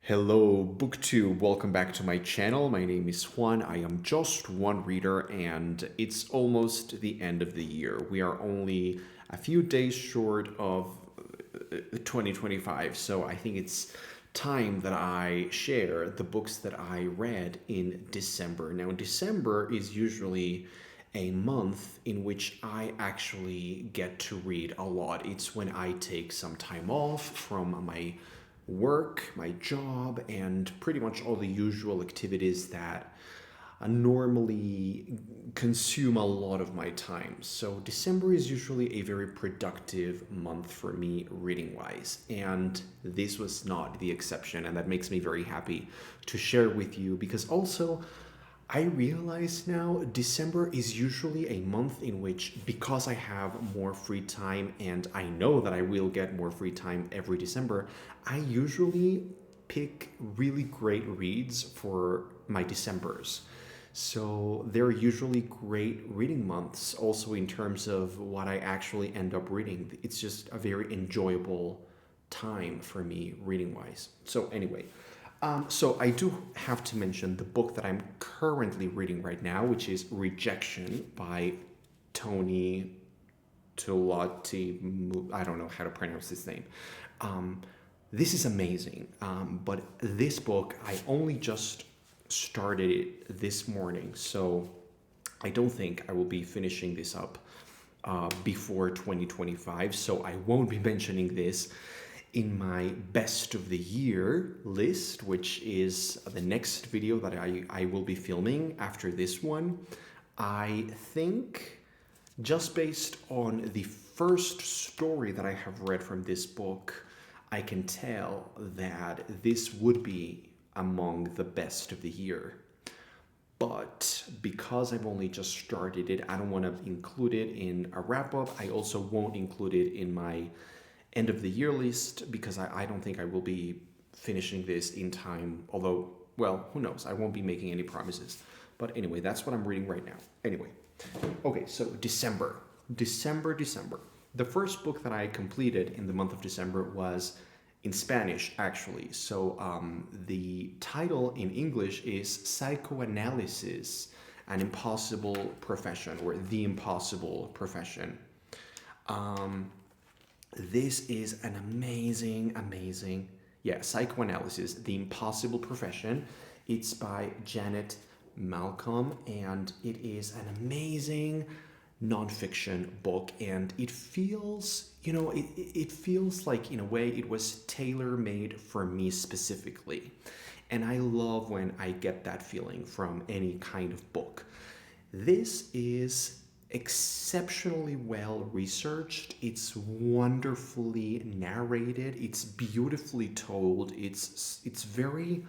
Hello, BookTube. Welcome back to my channel. My name is Juan. I am just one reader, and it's almost the end of the year. We are only a few days short of 2025, so I think it's time that I share the books that I read in December. Now, December is usually a month in which I actually get to read a lot. It's when I take some time off from my work, my job, and pretty much all the usual activities that normally consume a lot of my time. So December is usually a very productive month for me reading wise, and this was not the exception, and that makes me very happy to share with you because also I realize now December is usually a month in which, because I have more free time and I know that I will get more free time every December, I usually pick really great reads for my Decembers. So they're usually great reading months, also in terms of what I actually end up reading. It's just a very enjoyable time for me reading wise. So, anyway, so I do have to mention the book that I'm currently reading right now, which is Rejection by Tony Tulati. I don't know how to pronounce his name. Um, this is amazing, but this book I only just started it this morning, so I don't think I will be finishing this up before 2025. So I won't be mentioning this in my best of the year list, which is the next video that I will be filming after this one. I think just based on the first story that I have read from this book, I can tell that this would be among the best of the year. But because I've only just started it, I don't want to include it in a wrap up. I also won't include it in my end of the year list because I don't think I will be finishing this in time. Although, well, who knows? I won't be making any promises. But anyway, that's what I'm reading right now. Anyway, okay, so December. The first book that I completed in the month of December was in Spanish, actually. So the title in English is Psychoanalysis, an Impossible Profession, or The Impossible Profession. This is an amazing, yeah, Psychoanalysis, The Impossible Profession. It's by Janet Malcolm, and it is an amazing nonfiction book, and it feels, it feels like in a way it was tailor-made for me specifically. And I love when I get that feeling from any kind of book. This is exceptionally well researched. It's wonderfully narrated. It's beautifully told. It's very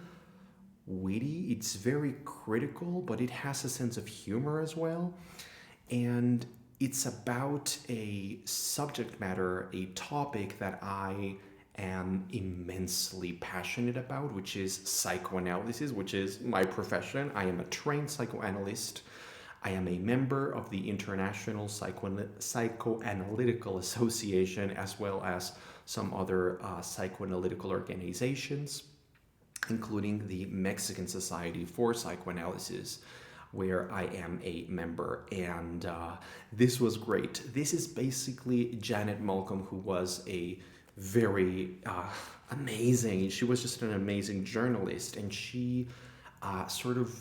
witty. It's very critical, but it has a sense of humor as well. And it's about a subject matter, a topic that I am immensely passionate about, which is psychoanalysis, which is my profession. I am a trained psychoanalyst. I am a member of the International Psychoanalytical Association, as well as some other psychoanalytical organizations, including the Mexican Society for Psychoanalysis, where I am a member. And this was great. This is basically Janet Malcolm, who was a very amazing, she was just an amazing journalist, and she sort of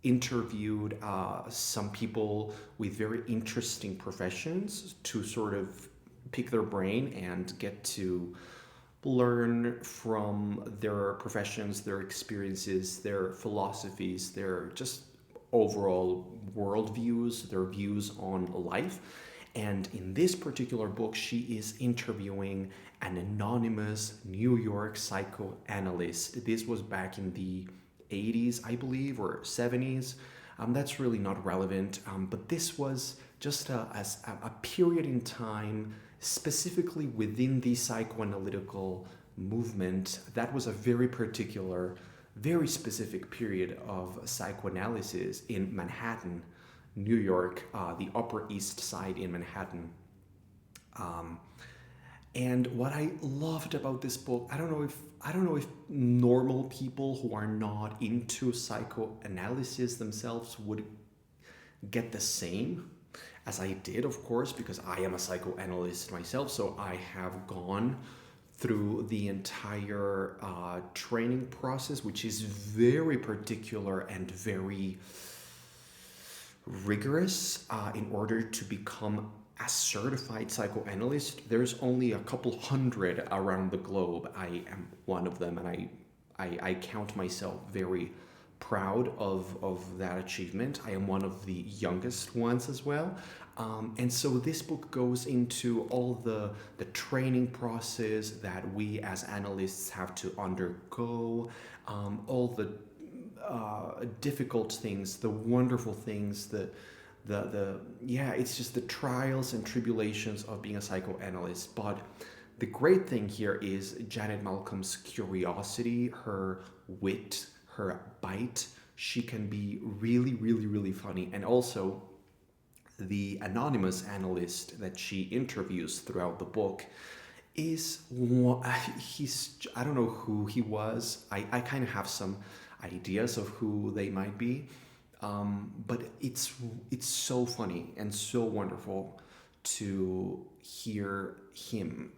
interviewed some people with very interesting professions to sort of pick their brain and get to learn from their professions, their experiences, their philosophies, their just overall worldviews, their views on life. And in this particular book, she is interviewing an anonymous New York psychoanalyst. This was back in the 80s, I believe, or 70s. That's really not relevant, but this was just a period in time, specifically within the psychoanalytical movement. That was a very particular, very specific period of psychoanalysis in Manhattan, New York, the Upper East Side in Manhattan. And what I loved about this book, I don't know if normal people who are not into psychoanalysis themselves would get the same as I did, of course, because I am a psychoanalyst myself. So I have gone through the entire training process, which is very particular and very rigorous in order to become a certified psychoanalyst. There's only a couple hundred around the globe. I am one of them, and I count myself very proud of that achievement. I am one of the youngest ones as well. And so this book goes into all the training process that we as analysts have to undergo, all the difficult things, the wonderful things, the yeah, it's just the trials and tribulations of being a psychoanalyst. But the great thing here is Janet Malcolm's curiosity, her wit, her bite. She can be really, really, really funny. And also, the anonymous analyst that she interviews throughout the book is he's I don't know who he was. I kind of have some ideas of who they might be, but it's so funny and so wonderful to hear him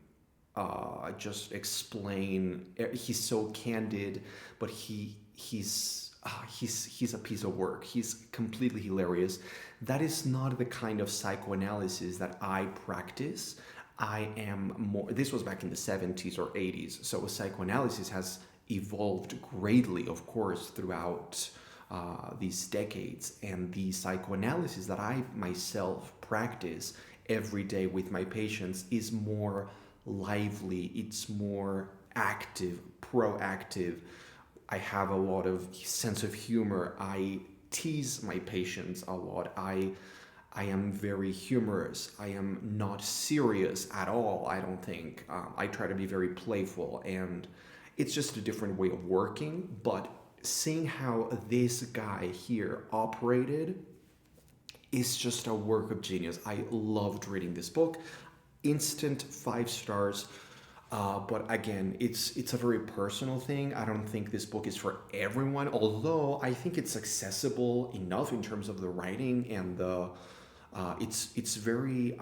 just explain. He's so candid, but he's a piece of work. He's completely hilarious. That is not the kind of psychoanalysis that I practice. I am more. This was back in the 70s or 80s, so psychoanalysis has evolved greatly, of course, throughout these decades. And the psychoanalysis that I myself practice every day with my patients is more lively, it's more active, proactive. I have a lot of sense of humor. I tease my patients a lot. I am very humorous. I am not serious at all, I don't think. I try to be very playful, and it's just a different way of working. But seeing how this guy here operated is just a work of genius. I loved reading this book. Instant 5 stars. But again, it's a very personal thing. I don't think this book is for everyone, although I think it's accessible enough in terms of the writing and the it's very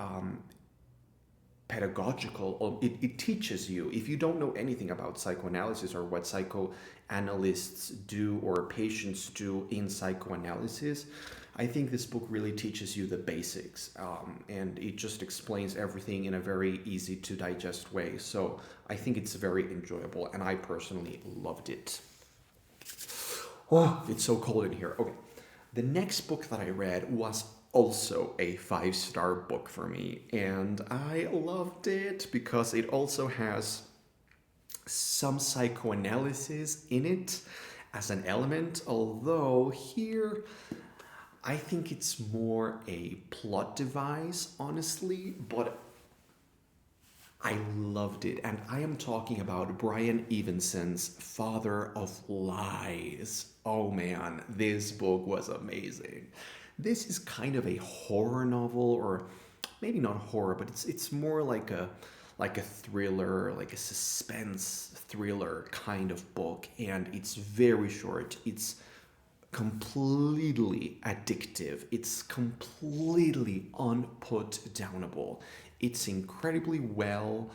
pedagogical. It teaches you. If you don't know anything about psychoanalysis or what psychoanalysts do or patients do in psychoanalysis, I think this book really teaches you the basics, and it just explains everything in a very easy to digest way. So I think it's very enjoyable, and I personally loved it. Oh, it's so cold in here. Okay. The next book that I read was also a 5 star book for me, and I loved it because it also has some psychoanalysis in it as an element, although here I think it's more a plot device, honestly, but I loved it. And I am talking about Brian Evenson's Father of Lies. Oh man, this book was amazing. This is kind of a horror novel, or maybe not horror, but it's more like a thriller, like a suspense thriller kind of book, and it's very short. It's completely addictive. It's completely unput downable. It's incredibly well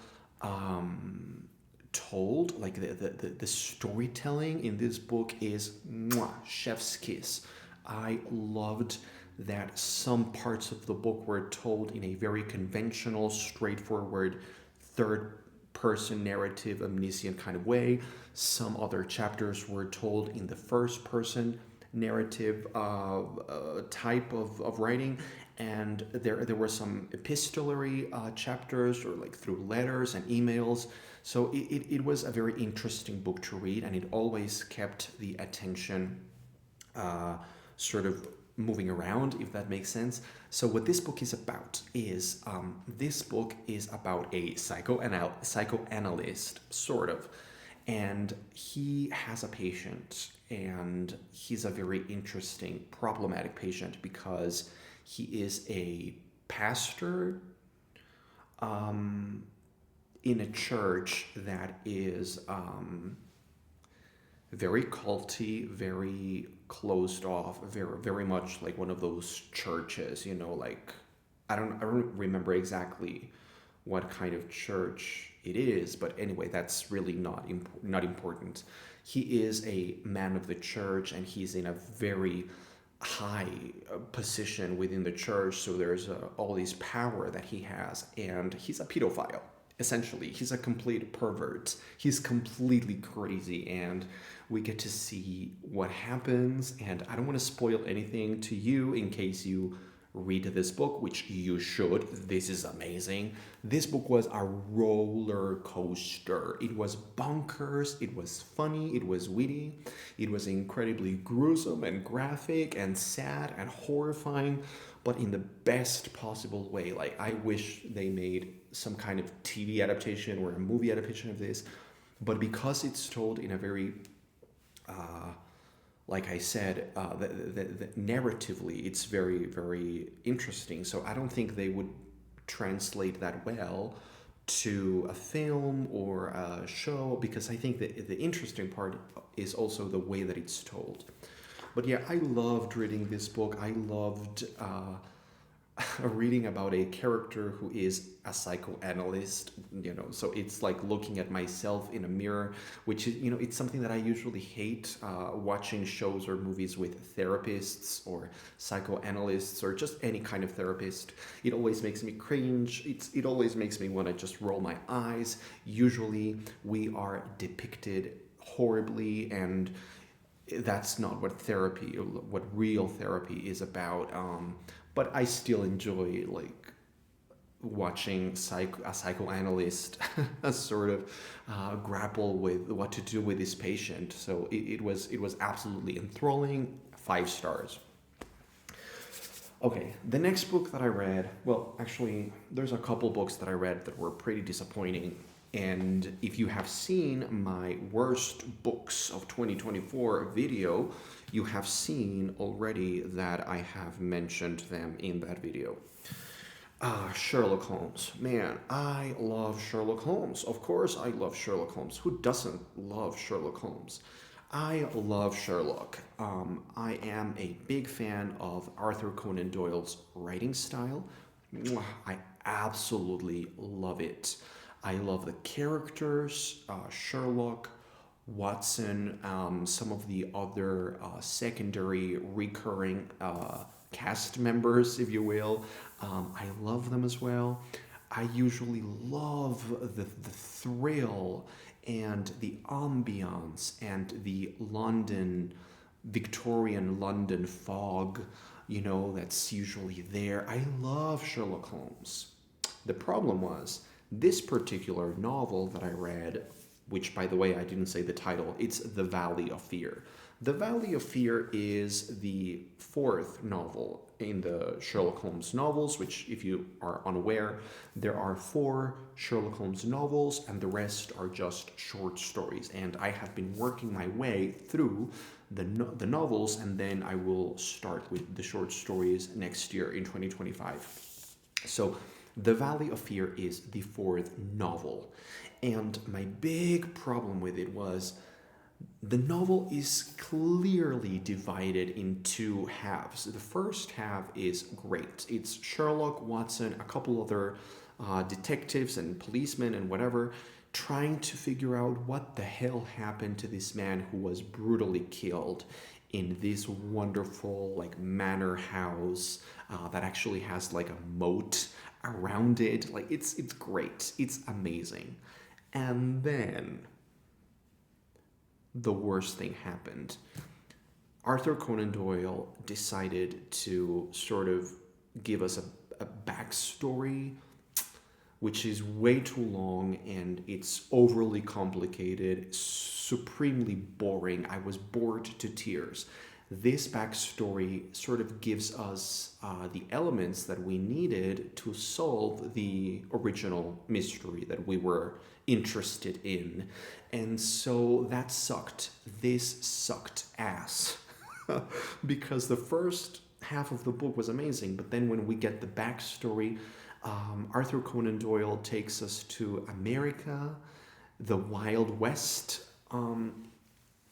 told. Like the storytelling in this book is mwah, chef's kiss. I loved that some parts of the book were told in a very conventional, straightforward, third person narrative, omniscient kind of way. Some other chapters were told in the first person narrative type of writing, and there were some epistolary chapters, or like through letters and emails. So it was a very interesting book to read, and it always kept the attention sort of moving around, if that makes sense. So what this book is about is this book is about a psychoanalyst, sort of, and he has a patient, and he's a very interesting, problematic patient because he is a pastor, in a church that is very culty, very closed off, very much like one of those churches, like I don't remember exactly what kind of church it is, but anyway, that's really not important. He is a man of the church, and he's in a very high position within the church. So there's all this power that he has, and he's a pedophile. Essentially, he's a complete pervert. He's completely crazy, and we get to see what happens. And I don't want to spoil anything to you in case you read this book, which you should. This is amazing. This book was a roller coaster. It was bonkers, it was funny, it was witty, it was incredibly gruesome and graphic and sad and horrifying, but in the best possible way. Like, I wish they made some kind of TV adaptation or a movie adaptation of this, but because it's told in a very like I said, the narratively, it's very, very interesting. So I don't think they would translate that well to a film or a show, because I think that the interesting part is also the way that it's told. But yeah, I loved reading this book. I loved reading about a character who is a psychoanalyst, so it's like looking at myself in a mirror, which is, it's something that I usually hate, watching shows or movies with therapists or psychoanalysts or just any kind of therapist. It always makes me cringe. It always makes me want to just roll my eyes. Usually we are depicted horribly, and that's not what real therapy is about. But I still enjoy like watching a psychoanalyst sort of grapple with what to do with this patient. So it was absolutely enthralling. 5 stars. Okay, the next book that I read, well, actually, there's a couple books that I read that were pretty disappointing. And if you have seen my worst books of 2024 video, you have seen already that I have mentioned them in that video. Sherlock Holmes. Man, I love Sherlock Holmes. Of course I love Sherlock Holmes. Who doesn't love Sherlock Holmes? I love Sherlock. I am a big fan of Arthur Conan Doyle's writing style. I absolutely love it. I love the characters, Sherlock, Watson, some of the other secondary recurring cast members, if you will. I love them as well. I usually love the thrill and the ambiance and the Victorian London fog, that's usually there. I love Sherlock Holmes. The problem was, this particular novel that I read, which, by the way, I didn't say the title, it's The Valley of Fear. The Valley of Fear is the 4th novel in the Sherlock Holmes novels, which, if you are unaware, there are 4 Sherlock Holmes novels, and the rest are just short stories. And I have been working my way through the novels, and then I will start with the short stories next year in 2025. So The Valley of Fear is the 4th novel. And my big problem with it was the novel is clearly divided in 2 halves. The first half is great. It's Sherlock, Watson, a couple other detectives and policemen and whatever, trying to figure out what the hell happened to this man who was brutally killed in this wonderful manor house that actually has a moat around it. It's great. It's amazing. And then the worst thing happened. Arthur Conan Doyle decided to sort of give us a backstory, which is way too long, and it's overly complicated, supremely boring. I was bored to tears. This backstory sort of gives us the elements that we needed to solve the original mystery that we were interested in. And so that sucked. This sucked ass. Because the first half of the book was amazing, but then when we get the backstory, Arthur Conan Doyle takes us to America, the Wild West.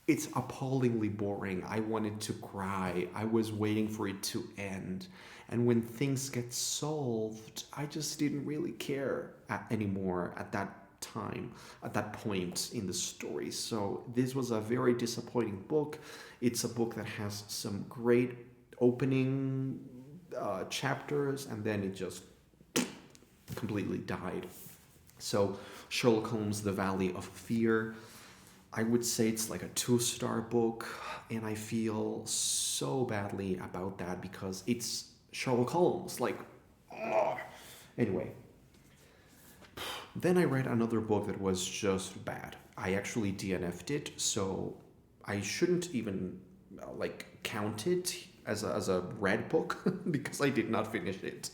It's appallingly boring. I wanted to cry. I was waiting for it to end. And when things get solved, I just didn't really care anymore at that time, at that point in the story. So this was a very disappointing book. It's a book that has some great opening chapters, and then it just completely died. So Sherlock Holmes, The Valley of Fear, I would say it's like a 2-star book, and I feel so badly about that because it's Sherlock Holmes. Like, ugh. Anyway, then I read another book that was just bad. I actually DNF'd it, so I shouldn't even count it as a read book because I did not finish it.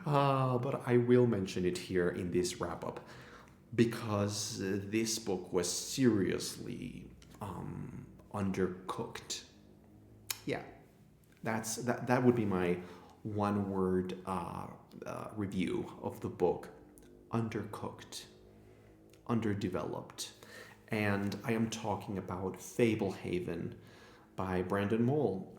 But I will mention it here in this wrap up because this book was seriously undercooked. Yeah, that would be my one word review of the book. Undercooked, underdeveloped. And I am talking about Fable Haven by Brandon Mole.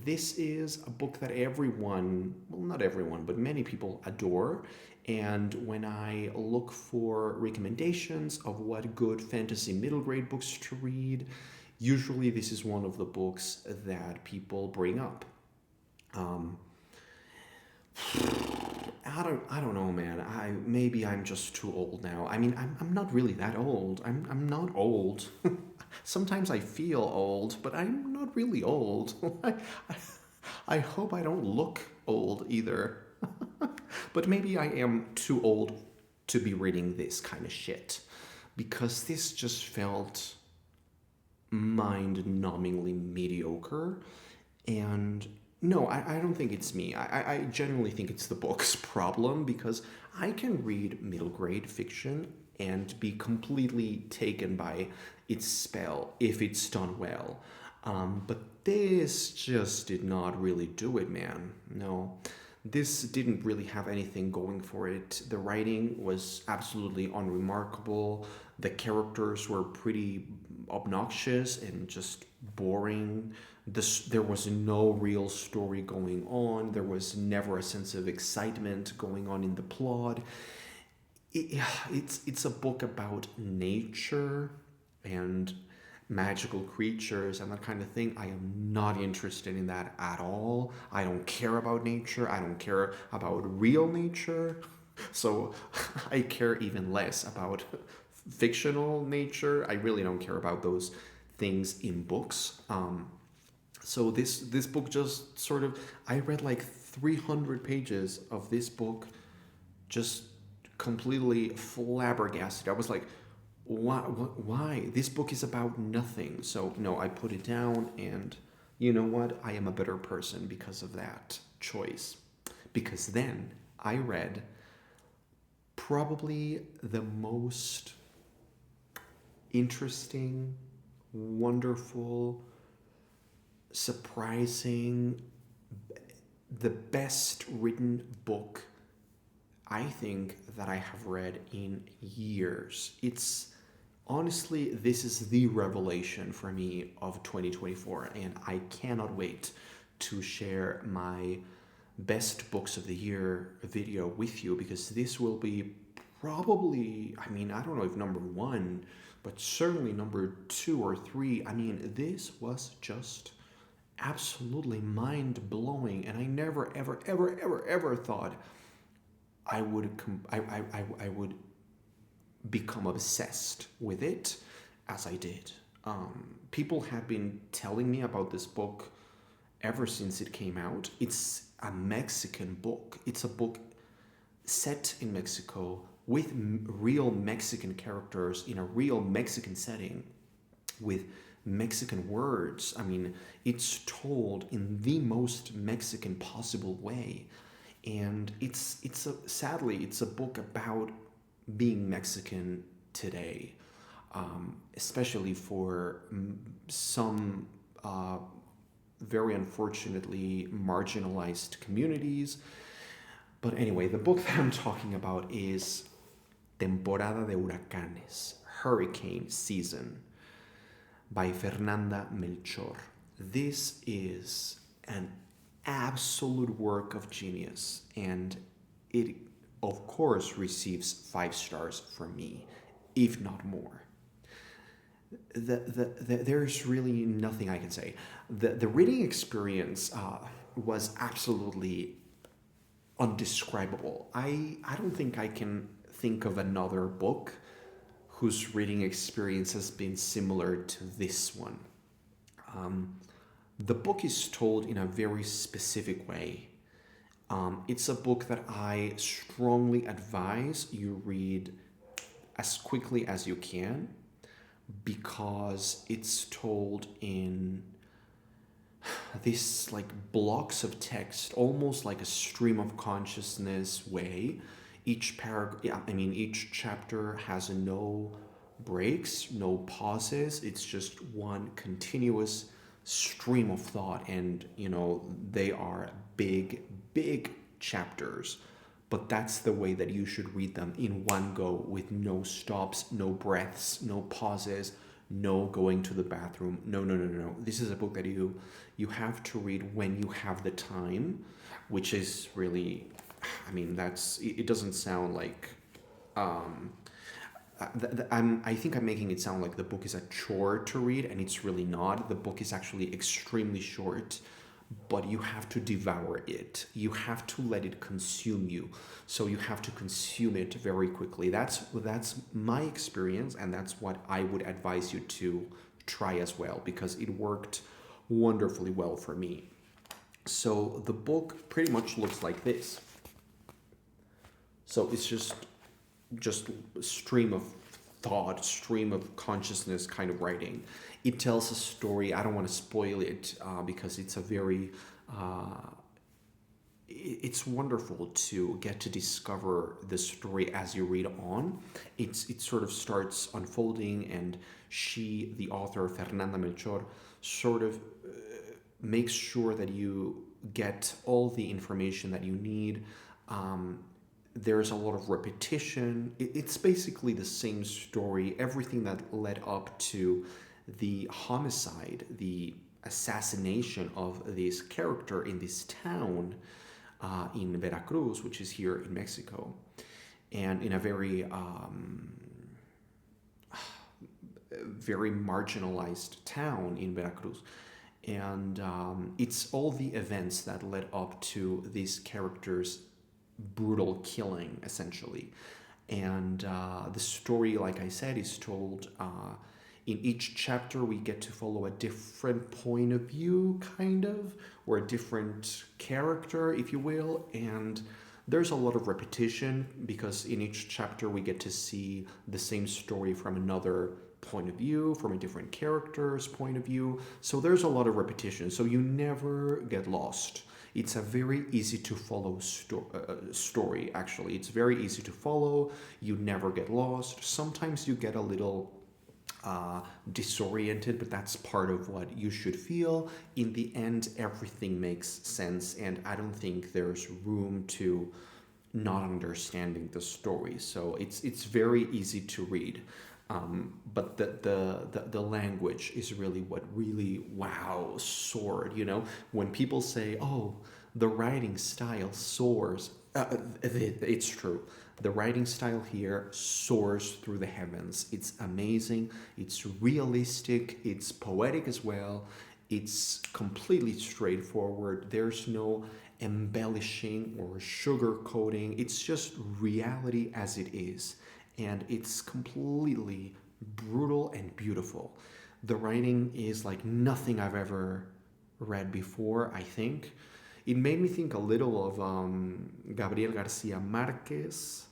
This is a book that everyone, well, not everyone, but many people adore. And when I look for recommendations of what good fantasy middle grade books to read, usually this is one of the books that people bring up. I don't know, man. Maybe I'm just too old now. I mean, I'm not really that old. I'm not old. Sometimes I feel old, but I'm not really old. I hope I don't look old either. But maybe I am too old to be reading this kind of shit because this just felt mind-numbingly mediocre. And no, I don't think it's me. I genuinely think it's the book's problem because I can read middle grade fiction and be completely taken by its spell if it's done well. But this just did not really do it, man. No, this didn't really have anything going for it. The writing was absolutely unremarkable. The characters were pretty obnoxious and just boring. There was no real story going on. There was never a sense of excitement going on in the plot. It's a book about nature and magical creatures and that kind of thing. I am not interested in that at all. I don't care about nature. I don't care about real nature. So I care even less about fictional nature. I really don't care about those things in books. So this book just sort of, I read like 300 pages of this book, just completely flabbergasted. I was like, why? This book is about nothing. So no, I put it down, and you know what? I am a better person because of that choice. Because then I read probably the most interesting, wonderful, surprising, the best written book I think that I have read in years. It's honestly, this is the revelation for me of 2024, and I cannot wait to share my best books of the year video with you because this will be probably, I mean, I don't know if number one, but certainly number 2 or 3. I mean, this was just absolutely mind-blowing, and I never ever thought I would I would become obsessed with it as I did. People have been telling me about this book ever since it came out. It's a Mexican book. It's a book set in Mexico with real Mexican characters in a real Mexican setting with Mexican words. I mean, it's told in the most Mexican possible way. And sadly, it's a book about being Mexican today, especially for some very unfortunately marginalized communities. But anyway, the book that I'm talking about is Temporada de Huracanes, Hurricane Season by Fernanda Melchor. This is an absolute work of genius, and it, of course, receives 5 stars from me, if not more. There's really nothing I can say. The reading experience was absolutely undescribable. I don't think I can think of another book whose reading experience has been similar to this one. Um, the book is told in a very specific way. It's a book that I strongly advise you read as quickly as you can because it's told in this like blocks of text, almost like a stream of consciousness way. Each paragraph, yeah, I mean, each chapter has no breaks, no pauses. It's just one continuous stream of thought, and they are big chapters. But that's the way that you should read them in one go with no stops, no breaths, no pauses, no going to the bathroom. No. This is a book that you have to read when you have the time, which is really, I mean, it doesn't sound like I think I'm making it sound like the book is a chore to read, and it's really not. The book is actually extremely short, but you have to devour it. You have to let it consume you. So you have to consume it very quickly. That's my experience, and that's what I would advise you to try as well, because it worked wonderfully well for me. So the book pretty much looks like this. So it's just stream of thought, stream of consciousness kind of writing. It tells a story. I don't want to spoil it because it's a very it's wonderful to get to discover the story as you read on. It sort of starts unfolding, and the author Fernanda Melchor, sort of makes sure that you get all the information that you need. There's a lot of repetition. It's basically the same story. Everything that led up to the homicide, the assassination of this character in this town in Veracruz, which is here in Mexico, and in a very very marginalized town in Veracruz. And it's all the events that led up to this character's brutal killing, essentially. And the story, like I said, is told in each chapter. We get to follow a different point of view, kind of, or a different character, if you will. And there's a lot of repetition because in each chapter we get to see the same story from another point of view, from a different character's point of view. So there's a lot of repetition, so you never get lost. It's a very easy to follow story, actually. It's very easy to follow. You never get lost. Sometimes you get a little disoriented, but that's part of what you should feel. In the end, everything makes sense, and I don't think there's room to not understanding the story. So it's very easy to read. But the language is really what really soared. When people say, "Oh, the writing style soars," it's true. The writing style here soars through the heavens. It's amazing. It's realistic. It's poetic as well. It's completely straightforward. There's no embellishing or sugarcoating. It's just reality as it is. And it's completely brutal and beautiful. The writing is like nothing I've ever read before, I think. It made me think a little of Gabriel Garcia Marquez,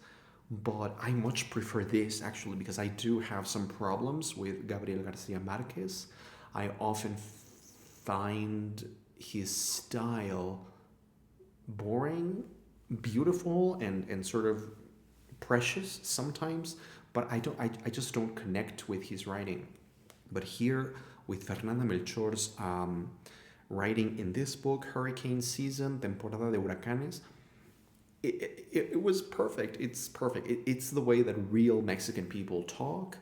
but I much prefer this, actually, because I do have some problems with Gabriel Garcia Marquez. I often find his style boring, beautiful, and sort of precious sometimes, but I just don't connect with his writing. But here, with Fernanda Melchor's writing in this book, Hurricane Season, Temporada de Huracanes, it was perfect. It's perfect. It's the way that real Mexican people talk.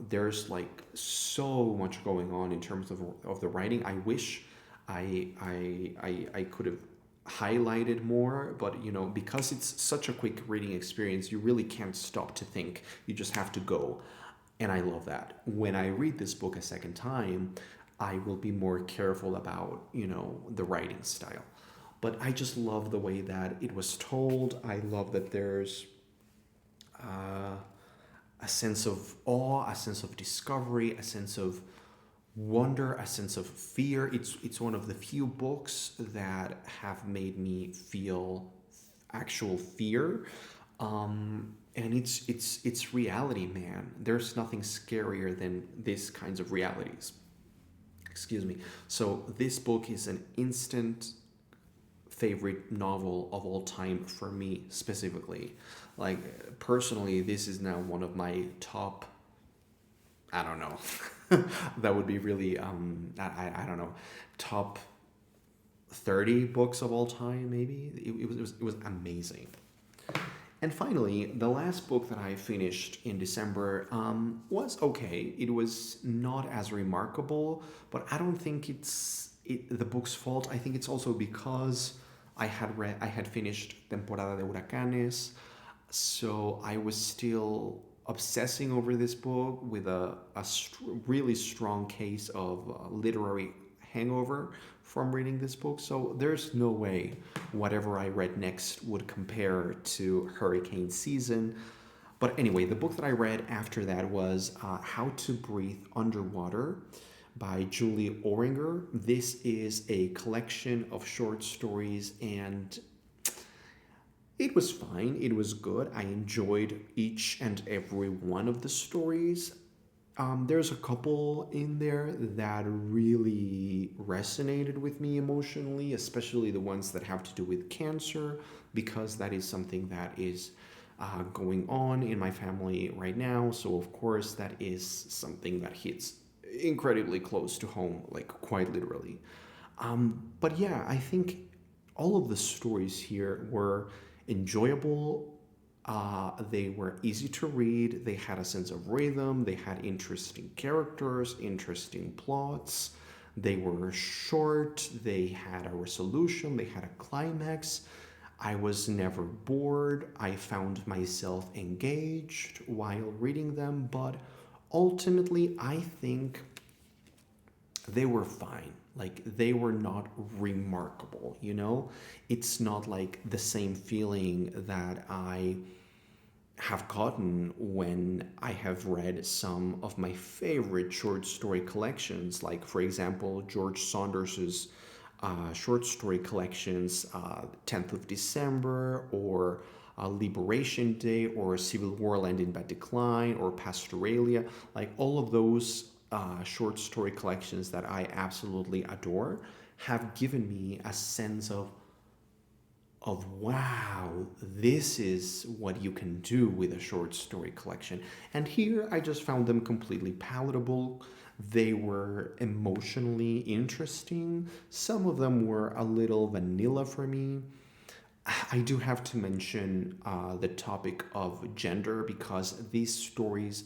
There's like so much going on in terms of the writing. I wish I could have highlighted more, but because it's such a quick reading experience, you really can't stop to think. You just have to go. And I love that. When I read this book a second time, I will be more careful about, the writing style. But I just love the way that it was told. I love that there's uh, a sense of awe, a sense of discovery, a sense of wonder, a sense of fear. It's one of the few books that have made me feel actual fear. And it's reality, man. There's nothing scarier than these kinds of realities. Excuse me. So this book is an instant favorite novel of all time for me specifically. Like personally, this is now one of my top. I don't know. That would be really I don't know, top 30 books of all time maybe. It was amazing. And finally, the last book that I finished in December was okay. It was not as remarkable, but I don't think the book's fault. I think it's also because I had finished Temporada de Huracanes, so I was still obsessing over this book with really strong case of literary hangover from reading this book. So there's no way whatever I read next would compare to Hurricane Season. But anyway, the book that I read after that was How to Breathe Underwater by Julie Oringer. This is a collection of short stories, and it was fine. It was good. I enjoyed each and every one of the stories. There's a couple in there that really resonated with me emotionally, especially the ones that have to do with cancer, because that is something that is going on in my family right now. So, of course, that is something that hits incredibly close to home, like quite literally. But yeah, I think all of the stories here were enjoyable. They were easy to read. They had a sense of rhythm. They had interesting characters, interesting plots. They were short. They had a resolution. They had a climax. I was never bored. I found myself engaged while reading them, but ultimately, I think they were fine. Like, they were not remarkable. It's not like the same feeling that I have gotten when I have read some of my favorite short story collections, like, for example, George Saunders's short story collections, 10th of December, or Liberation Day, or Civil War Land in Bad Decline, or Pastoralia. Like, all of those short story collections that I absolutely adore have given me a sense of wow, this is what you can do with a short story collection. And here I just found them completely palatable. They were emotionally interesting. Some of them were a little vanilla for me. I do have to mention the topic of gender, because these stories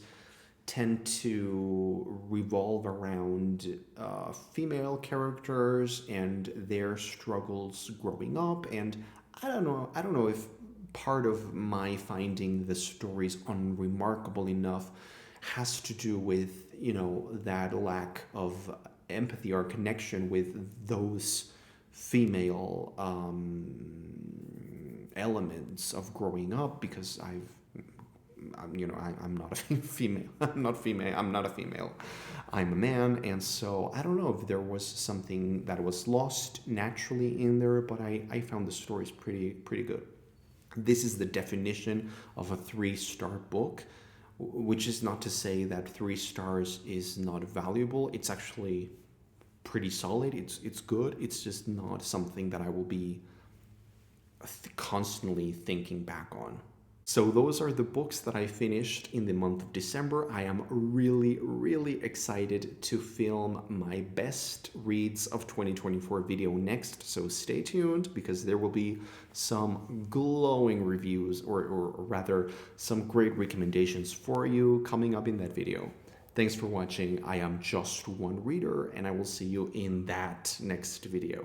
tend to revolve around female characters and their struggles growing up. And I don't know if part of my finding the stories unremarkable enough has to do with that lack of empathy or connection with those female elements of growing up, because I'm not a female. I'm not female. I'm not a female. I'm a man, and so I don't know if there was something that was lost naturally in there, but I found the stories pretty good. This is the definition of a 3-star book, which is not to say that 3 stars is not valuable. It's actually pretty solid. It's good. It's just not something that I will be constantly thinking back on. So those are the books that I finished in the month of December. I am really, really excited to film my best reads of 2024 video next. So stay tuned because there will be some glowing reviews or rather some great recommendations for you coming up in that video. Thanks for watching. I am just one reader and I will see you in that next video.